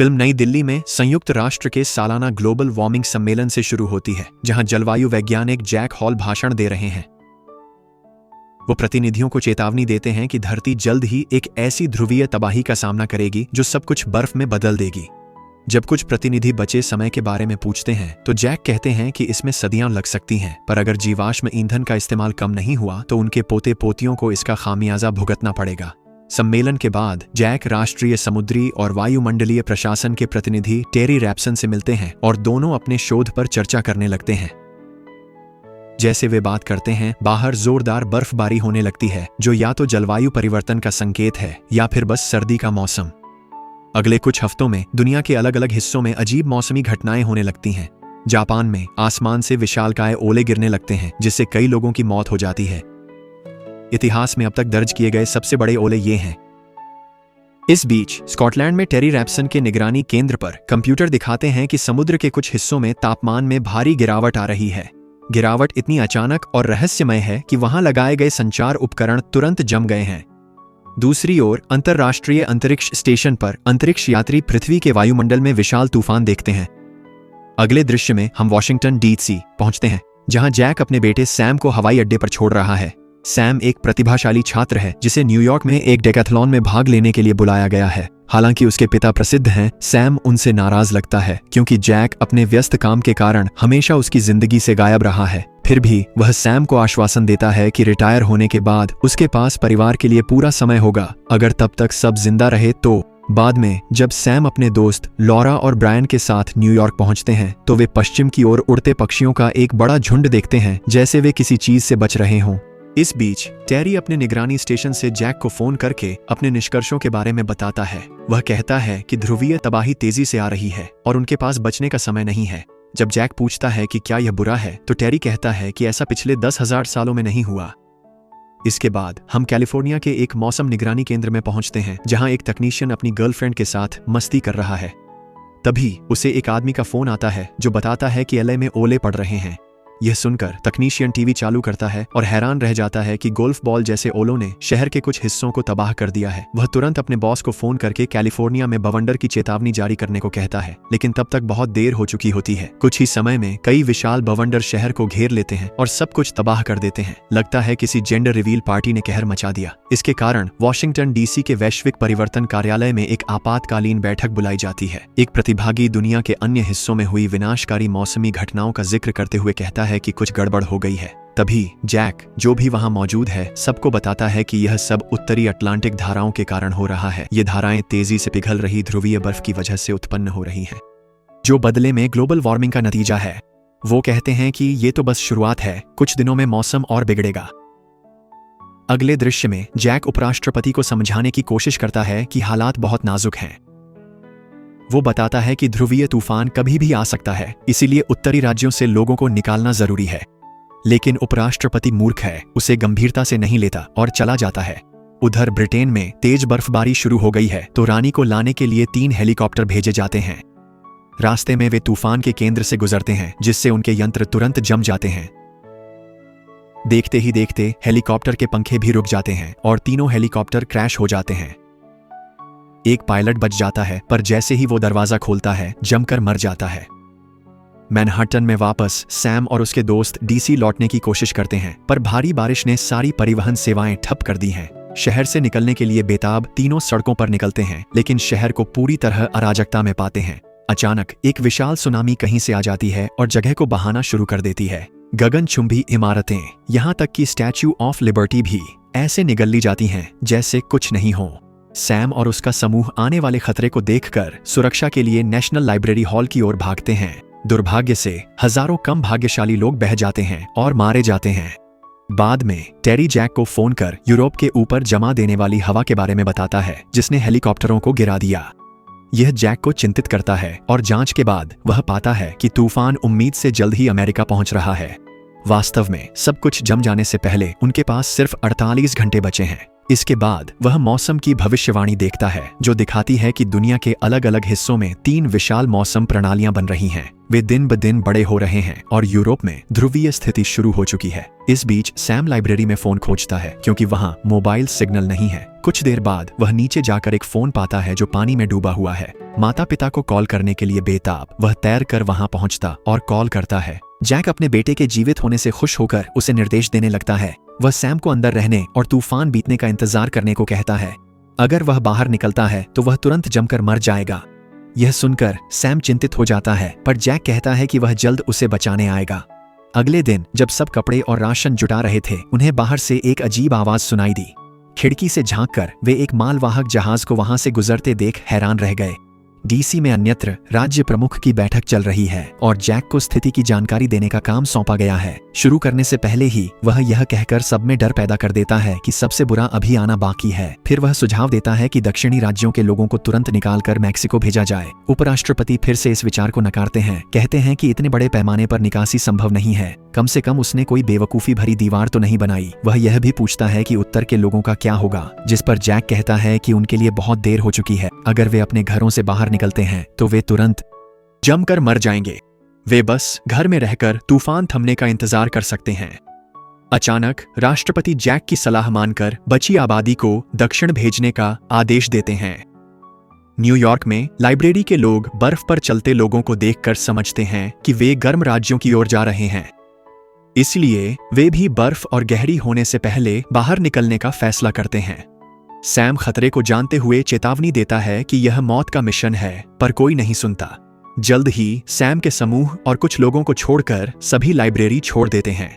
Film नई दिल्ली में संयुक्त राष्ट्र के सालाना ग्लोबल वार्मिंग सम्मेलन से शुरू होती है, जहां जलवायु वैज्ञानिक जैक हॉल भाषण दे रहे हैं। वो प्रतिनिधियों को चेतावनी देते हैं कि धरती जल्द ही एक ऐसी ध्रुवीय तबाही का सामना करेगी जो सब कुछ बर्फ में बदल देगी। जब कुछ प्रतिनिधि बचे समय के बारे में पूछते हैं तो जैक कहते हैं कि इसमें सदियां लग सकती हैं, पर अगर जीवाश्म ईंधन का इस्तेमाल कम नहीं हुआ तो उनके पोते पोतियों को इसका खामियाजा भुगतना पड़ेगा। सम्मेलन के बाद जैक राष्ट्रीय समुद्री और वायुमंडलीय प्रशासन के प्रतिनिधि टेरी रैप्सन से मिलते हैं और दोनों अपने शोध पर चर्चा करने लगते हैं। जैसे वे बात करते हैं, बाहर जोरदार बर्फबारी होने लगती है, जो या तो जलवायु परिवर्तन का संकेत है या फिर बस सर्दी का मौसम। अगले कुछ हफ्तों में दुनिया के अलग अलग हिस्सों में अजीब मौसमी घटनाएं होने लगती हैं। जापान में आसमान से विशालकाय ओले गिरने लगते हैं, जिससे कई लोगों की मौत हो जाती है। इतिहास में अब तक दर्ज किए गए सबसे बड़े ओले ये हैं। इस बीच स्कॉटलैंड में टेरी रैप्सन के निगरानी केंद्र पर कंप्यूटर दिखाते हैं कि समुद्र के कुछ हिस्सों में तापमान में भारी गिरावट आ रही है। गिरावट इतनी अचानक और रहस्यमय है कि वहां लगाए गए संचार उपकरण तुरंत जम गए हैं। दूसरी ओर अंतरराष्ट्रीय अंतरिक्ष स्टेशन पर अंतरिक्ष यात्री पृथ्वी के वायुमंडल में विशाल तूफान देखते हैं। अगले दृश्य में हम वॉशिंगटन डीसी पहुंचते हैं, जहां जैक अपने बेटे सैम को हवाई अड्डे पर छोड़ रहा है। सैम एक प्रतिभाशाली छात्र है जिसे न्यूयॉर्क में एक डेकाथलॉन में भाग लेने के लिए बुलाया गया है। हालांकि उसके पिता प्रसिद्ध हैं, सैम उनसे नाराज लगता है क्योंकि जैक अपने व्यस्त काम के कारण हमेशा उसकी जिंदगी से गायब रहा है। फिर भी वह सैम को आश्वासन देता है कि रिटायर होने के बाद उसके पास परिवार के लिए पूरा समय होगा, अगर तब तक सब जिंदा रहे तो। बाद में जब सैम अपने दोस्त लॉरा और ब्रायन के साथ न्यूयॉर्क पहुंचते हैं तो वे पश्चिम की ओर उड़ते पक्षियों का एक बड़ा झुंड देखते हैं, जैसे वे किसी चीज से बच रहे हों। इस बीच टेरी अपने निगरानी स्टेशन से जैक को फोन करके अपने निष्कर्षों के बारे में बताता है। वह कहता है कि ध्रुवीय तबाही तेजी से आ रही है और उनके पास बचने का समय नहीं है। जब जैक पूछता है कि क्या यह बुरा है तो टेरी कहता है कि ऐसा पिछले 10,000 सालों में नहीं हुआ। इसके बाद हम कैलिफोर्निया के एक मौसम निगरानी केंद्र में पहुंचते हैं, जहां एक तकनीशियन अपनी गर्लफ्रेंड के साथ मस्ती कर रहा है। तभी उसे एक आदमी का फोन आता है जो बताता है कि एलए में ओले पड़ रहे हैं। यह सुनकर तकनीशियन टीवी चालू करता है और हैरान रह जाता है कि गोल्फ बॉल जैसे ओलों ने शहर के कुछ हिस्सों को तबाह कर दिया है। वह तुरंत अपने बॉस को फोन करके कैलिफोर्निया में बवंडर की चेतावनी जारी करने को कहता है, लेकिन तब तक बहुत देर हो चुकी होती है। कुछ ही समय में कई विशाल बवंडर शहर को घेर लेते हैं और सब कुछ तबाह कर देते हैं। लगता है किसी जेंडर रिवील पार्टी ने कहर मचा दिया। इसके कारण वॉशिंगटन डीसी के वैश्विक परिवर्तन कार्यालय में एक आपातकालीन बैठक बुलाई जाती है। एक प्रतिभागी दुनिया के अन्य हिस्सों में हुई विनाशकारी मौसमी घटनाओं का जिक्र करते हुए कहता है कि कुछ गड़बड़ हो गई है। तभी जैक, जो भी वहां मौजूद है, सबको बताता है कि यह सब उत्तरी अटलांटिक धाराओं के कारण हो रहा है। ये धाराएं तेजी से पिघल रही ध्रुवीय बर्फ की वजह से उत्पन्न हो रही हैं, जो बदले में ग्लोबल वार्मिंग का नतीजा है। वो कहते हैं कि ये तो बस शुरुआत है, कुछ दिनों में मौसम और बिगड़ेगा। अगले दृश्य में जैक उपराष्ट्रपति को समझाने की कोशिश करता है कि हालात बहुत नाजुक हैं। वो बताता है कि ध्रुवीय तूफान कभी भी आ सकता है, इसीलिए उत्तरी राज्यों से लोगों को निकालना जरूरी है। लेकिन उपराष्ट्रपति मूर्ख है, उसे गंभीरता से नहीं लेता और चला जाता है। उधर ब्रिटेन में तेज बर्फबारी शुरू हो गई है तो रानी को लाने के लिए 3 हेलीकॉप्टर भेजे जाते हैं। रास्ते में वे तूफान के केंद्र से गुजरते हैं, जिससे उनके यंत्र तुरंत जम जाते हैं। देखते ही देखते हेलीकॉप्टर के पंखे भी रुक जाते हैं और तीनों हेलीकॉप्टर क्रैश हो जाते हैं। एक पायलट बच जाता है, पर जैसे ही वो दरवाजा खोलता है जमकर मर जाता है। मैनहट्टन में वापस सैम और उसके दोस्त डीसी लौटने की कोशिश करते हैं, पर भारी बारिश ने सारी परिवहन सेवाएं ठप कर दी हैं। शहर से निकलने के लिए बेताब तीनों सड़कों पर निकलते हैं, लेकिन शहर को पूरी तरह अराजकता में पाते हैं। अचानक एक विशाल सुनामी कहीं से आ जाती है और जगह को बहाना शुरू कर देती है। गगनचुंबी इमारतें, यहाँ तक कि स्टैच्यू ऑफ लिबर्टी भी ऐसे निगल ली जाती हैं जैसे कुछ नहीं हो। सैम और उसका समूह आने वाले खतरे को देखकर सुरक्षा के लिए नेशनल लाइब्रेरी हॉल की ओर भागते हैं। दुर्भाग्य से हजारों कम भाग्यशाली लोग बह जाते हैं और मारे जाते हैं। बाद में टेरी जैक को फोन कर यूरोप के ऊपर जमा देने वाली हवा के बारे में बताता है, जिसने हेलीकॉप्टरों को गिरा दिया। यह जैक को चिंतित करता है और जांच के बाद वह पाता है कि तूफान उम्मीद से जल्द ही अमेरिका पहुंच रहा है। वास्तव में सब कुछ जम जाने से पहले उनके पास सिर्फ 48 घंटे बचे हैं। इसके बाद वह मौसम की भविष्यवाणी देखता है जो दिखाती है कि दुनिया के अलग अलग हिस्सों में 3 विशाल मौसम प्रणालियां बन रही हैं। वे दिन ब दिन बड़े हो रहे हैं और यूरोप में ध्रुवीय स्थिति शुरू हो चुकी है। इस बीच सैम लाइब्रेरी में फोन खोजता है क्योंकि वहां मोबाइल सिग्नल नहीं है। कुछ देर बाद वह नीचे जाकर एक फोन पाता है जो पानी में डूबा हुआ है। माता पिता को कॉल करने के लिए बेताब वह तैर कर वहां पहुंचता और कॉल करता है। जैक अपने बेटे के जीवित होने से खुश होकर उसे निर्देश देने लगता है। वह सैम को अंदर रहने और तूफान बीतने का इंतजार करने को कहता है। अगर वह बाहर निकलता है तो वह तुरंत जमकर मर जाएगा। यह सुनकर सैम चिंतित हो जाता है, पर जैक कहता है कि वह जल्द उसे बचाने आएगा। अगले दिन जब सब कपड़े और राशन जुटा रहे थे, उन्हें बाहर से एक अजीब आवाज सुनाई दी। खिड़की से झांककर वे एक मालवाहक जहाज को वहां से गुजरते देख हैरान रह गए। डीसी में अन्यत्र राज्य प्रमुख की बैठक चल रही है और जैक को स्थिति की जानकारी देने का काम सौंपा गया है। शुरू करने से पहले ही वह यह कहकर सब में डर पैदा कर देता है कि सबसे बुरा अभी आना बाकी है। फिर वह सुझाव देता है कि दक्षिणी राज्यों के लोगों को तुरंत निकालकर मैक्सिको भेजा जाए। उपराष्ट्रपति फिर से इस विचार को नकारते हैं, कहते हैं कि इतने बड़े पैमाने पर निकासी संभव नहीं है। कम से कम उसने कोई बेवकूफी भरी दीवार तो नहीं बनाई। वह यह भी पूछता है कि उत्तर के लोगों का क्या होगा, जिस पर जैक कहता है कि उनके लिए बहुत देर हो चुकी है। अगर वे अपने घरों से बाहर निकलते हैं तो वे तुरंत जमकर मर जाएंगे। वे बस घर में रहकर तूफान थमने का इंतजार कर सकते हैं। अचानक राष्ट्रपति जैक की सलाह मानकर बची आबादी को दक्षिण भेजने का आदेश देते हैं। न्यूयॉर्क में लाइब्रेरी के लोग बर्फ पर चलते लोगों को देखकर समझते हैं कि वे गर्म राज्यों की ओर जा रहे हैं। इसलिए वे भी बर्फ और गहरी होने से पहले बाहर निकलने का फैसला करते हैं। सैम खतरे को जानते हुए चेतावनी देता है कि यह मौत का मिशन है, पर कोई नहीं सुनता। जल्द ही सैम के समूह और कुछ लोगों को छोड़कर सभी लाइब्रेरी छोड़ देते हैं।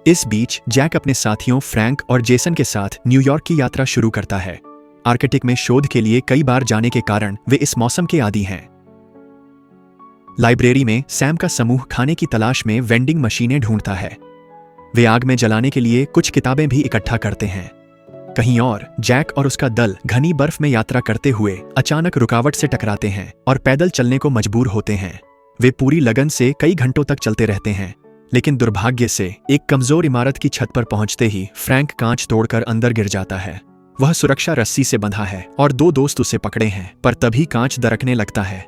इस बीच जैक अपने साथियों फ्रैंक और जेसन के साथ न्यूयॉर्क की यात्रा शुरू करता है। आर्कटिक में शोध के लिए कई बार जाने के कारण वे इस मौसम के आदी हैं। लाइब्रेरी में सैम का समूह खाने की तलाश में वेंडिंग मशीनें ढूंढता है। वे आग में जलाने के लिए कुछ किताबें भी इकट्ठा करते हैं। कहीं और जैक और उसका दल घनी बर्फ में यात्रा करते हुए अचानक रुकावट से टकराते हैं और पैदल चलने को मजबूर होते हैं। वे पूरी लगन से कई घंटों तक चलते रहते हैं, लेकिन दुर्भाग्य से एक कमजोर इमारत की छत पर पहुंचते ही फ्रैंक कांच तोड़कर अंदर गिर जाता है। वह सुरक्षा रस्सी से बंधा है और 2 दोस्त उसे पकड़े हैं, पर तभी कांच दरकने लगता है।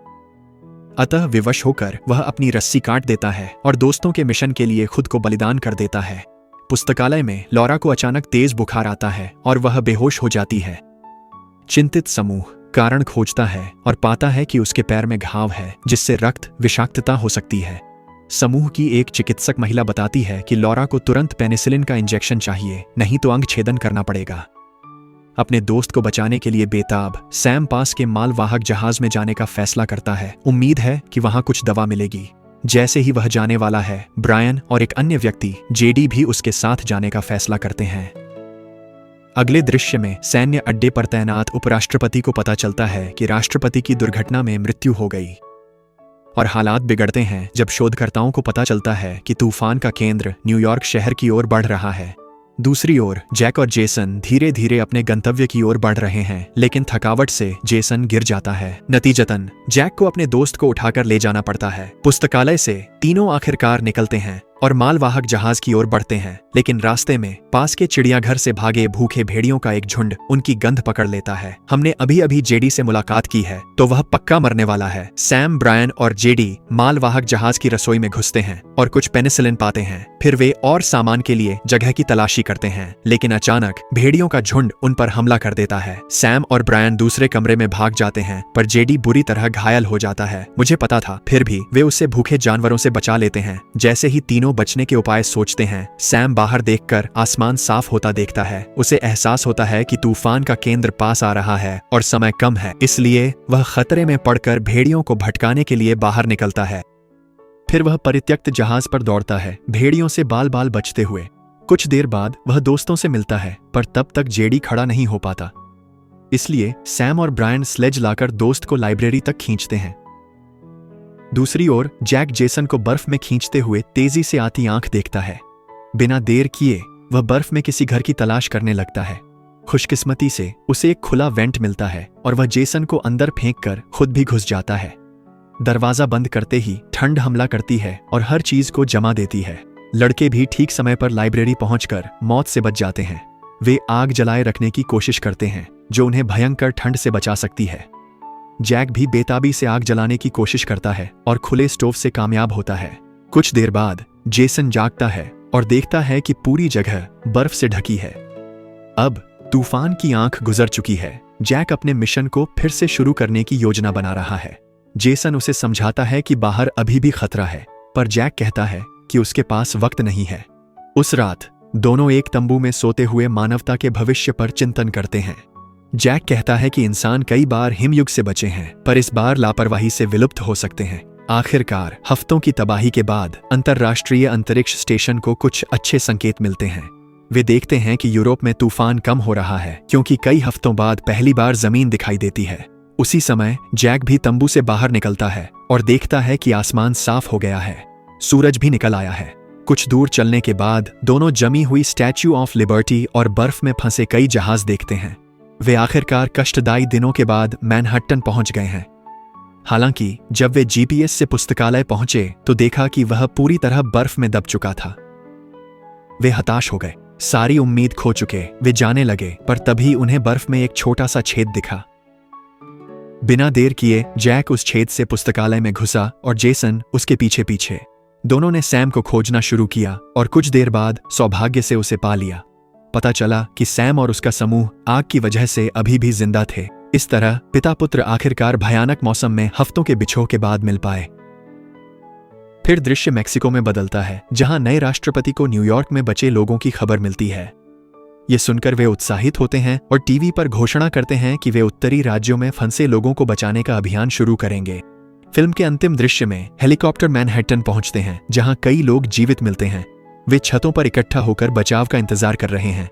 अतः विवश होकर वह अपनी रस्सी काट देता है और दोस्तों के मिशन के लिए खुद को बलिदान कर देता है। पुस्तकालय में लॉरा को अचानक तेज बुखार आता है और वह बेहोश हो जाती है। चिंतित समूह कारण खोजता है और पाता है कि उसके पैर में घाव है जिससे रक्त विषाक्तता हो सकती है। समूह की एक चिकित्सक महिला बताती है कि लॉरा को तुरंत पेनिसिलिन का इंजेक्शन चाहिए, नहीं तो अंग छेदन करना पड़ेगा। अपने दोस्त को बचाने के लिए बेताब सैम पास के मालवाहक जहाज में जाने का फैसला करता है। उम्मीद है कि वहां कुछ दवा मिलेगी। जैसे ही वह जाने वाला है, ब्रायन और एक अन्य व्यक्ति जेडी भी उसके साथ जाने का फैसला करते हैं। अगले दृश्य में सैन्य अड्डे पर तैनात उपराष्ट्रपति को पता चलता है कि राष्ट्रपति की दुर्घटना में मृत्यु हो गई। और हालात बिगड़ते हैं जब शोधकर्ताओं को पता चलता है कि तूफान का केंद्र न्यूयॉर्क शहर की ओर बढ़ रहा है। दूसरी ओर जैक और जेसन धीरे धीरे अपने गंतव्य की ओर बढ़ रहे हैं, लेकिन थकावट से जेसन गिर जाता है। नतीजतन जैक को अपने दोस्त को उठाकर ले जाना पड़ता है। पुस्तकालय से तीनों आखिरकार निकलते हैं और मालवाहक जहाज की ओर बढ़ते हैं, लेकिन रास्ते में पास के चिड़ियाघर से भागे भूखे भेड़ियों का एक झुंड उनकी गंध पकड़ लेता है। हमने अभी अभी जेडी से मुलाकात की है, तो वह पक्का मरने वाला है। सैम, ब्रायन और जेडी मालवाहक जहाज की रसोई में घुसते हैं और कुछ पेनिसिलिन पाते हैं। फिर वे और सामान के लिए जगह की तलाशी करते हैं, लेकिन अचानक भेड़ियों का झुंड उन पर हमला कर देता है। सैम और ब्रायन दूसरे कमरे में भाग जाते हैं, पर जेडी बुरी तरह घायल हो जाता है। मुझे पता था, फिर भी वे उसे भूखे जानवरों से बचा लेते हैं। जैसे ही तीनों बचने के उपाय सोचते हैं, सैम बाहर देखकर आसमान साफ होता देखता है। उसे एहसास होता है कि तूफान का केंद्र पास आ रहा है और समय कम है, इसलिए वह खतरे में पड़कर भेड़ियों को भटकाने के लिए बाहर निकलता है। फिर वह परित्यक्त जहाज पर दौड़ता है, भेड़ियों से बाल बाल बचते हुए। कुछ देर बाद वह दोस्तों से मिलता है, पर तब तक जेडी खड़ा नहीं हो पाता। इसलिए सैम और ब्रायन स्लेज लाकर दोस्त को लाइब्रेरी तक खींचते हैं। दूसरी ओर जैक जेसन को बर्फ में खींचते हुए तेजी से आती आंख देखता है। बिना देर किए वह बर्फ में किसी घर की तलाश करने लगता है। खुशकिस्मती से उसे एक खुला वेंट मिलता है और वह जेसन को अंदर फेंककर खुद भी घुस जाता है। दरवाजा बंद करते ही ठंड हमला करती है और हर चीज को जमा देती है। लड़के भी ठीक समय पर लाइब्रेरी पहुंचकर मौत से बच जाते हैं। वे आग जलाए रखने की कोशिश करते हैं जो उन्हें भयंकर ठंड से बचा सकती है। जैक भी बेताबी से आग जलाने की कोशिश करता है और खुले स्टोव से कामयाब होता है। कुछ देर बाद जेसन जागता है और देखता है कि पूरी जगह बर्फ से ढकी है। अब तूफान की आंख गुजर चुकी है। जैक अपने मिशन को फिर से शुरू करने की योजना बना रहा है। जेसन उसे समझाता है कि बाहर अभी भी खतरा है, पर जैक कहता है कि उसके पास वक्त नहीं है। उस रात दोनों एक तंबू में सोते हुए मानवता के भविष्य पर चिंतन करते हैं। जैक कहता है कि इंसान कई बार हिमयुग से बचे हैं, पर इस बार लापरवाही से विलुप्त हो सकते हैं। आखिरकार हफ्तों की तबाही के बाद अंतर्राष्ट्रीय अंतरिक्ष स्टेशन को कुछ अच्छे संकेत मिलते हैं। वे देखते हैं कि यूरोप में तूफान कम हो रहा है, क्योंकि कई हफ्तों बाद पहली बार जमीन दिखाई देती है। उसी समय जैक भी तंबू से बाहर निकलता है और देखता है कि आसमान साफ हो गया है, सूरज भी निकल आया है। कुछ दूर चलने के बाद दोनों जमी हुई स्टैच्यू ऑफ लिबर्टी और बर्फ में फंसे कई जहाज देखते हैं। वे आखिरकार कष्टदायी दिनों के बाद मैनहट्टन पहुंच गए हैं। हालांकि जब वे जीपीएस से पुस्तकालय पहुंचे तो देखा कि वह पूरी तरह बर्फ में दब चुका था। वे हताश हो गए, सारी उम्मीद खो चुके। वे जाने लगे, पर तभी उन्हें बर्फ में एक छोटा सा छेद दिखा। बिना देर किए जैक उस छेद से पुस्तकालय में घुसा और जेसन उसके पीछे पीछे। दोनों ने सैम को खोजना शुरू किया और कुछ देर बाद सौभाग्य से उसे पा लिया। पता चला कि सैम और उसका समूह आग की वजह से अभी भी जिंदा थे। इस तरह पिता पुत्र आखिरकार भयानक मौसम में हफ्तों के बिछोह के बाद मिल पाए। फिर दृश्य मैक्सिको में बदलता है, जहां नए राष्ट्रपति को न्यूयॉर्क में बचे लोगों की खबर मिलती है। ये सुनकर वे उत्साहित होते हैं और टीवी पर घोषणा करते हैं कि वे उत्तरी राज्यों में फंसे लोगों को बचाने का अभियान शुरू करेंगे। फिल्म के अंतिम दृश्य में हेलीकॉप्टर मैनहट्टन पहुंचते हैं, जहां कई लोग जीवित मिलते हैं। वे छतों पर इकट्ठा होकर बचाव का इंतजार कर रहे हैं।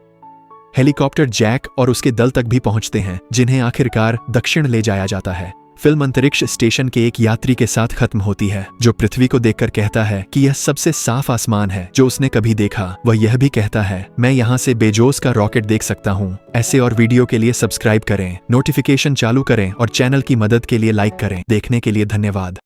हेलीकॉप्टर जैक और उसके दल तक भी पहुंचते हैं, जिन्हें आखिरकार दक्षिण ले जाया जाता है। फिल्म अंतरिक्ष स्टेशन के एक यात्री के साथ खत्म होती है, जो पृथ्वी को देखकर कहता है कि यह सबसे साफ आसमान है जो उसने कभी देखा। वह यह भी कहता है, मैं यहाँ से बेजोस का रॉकेट देख सकता हूँ। ऐसे और वीडियो के लिए सब्सक्राइब करें, नोटिफिकेशन चालू करें और चैनल की मदद के लिए लाइक करें। देखने के लिए धन्यवाद।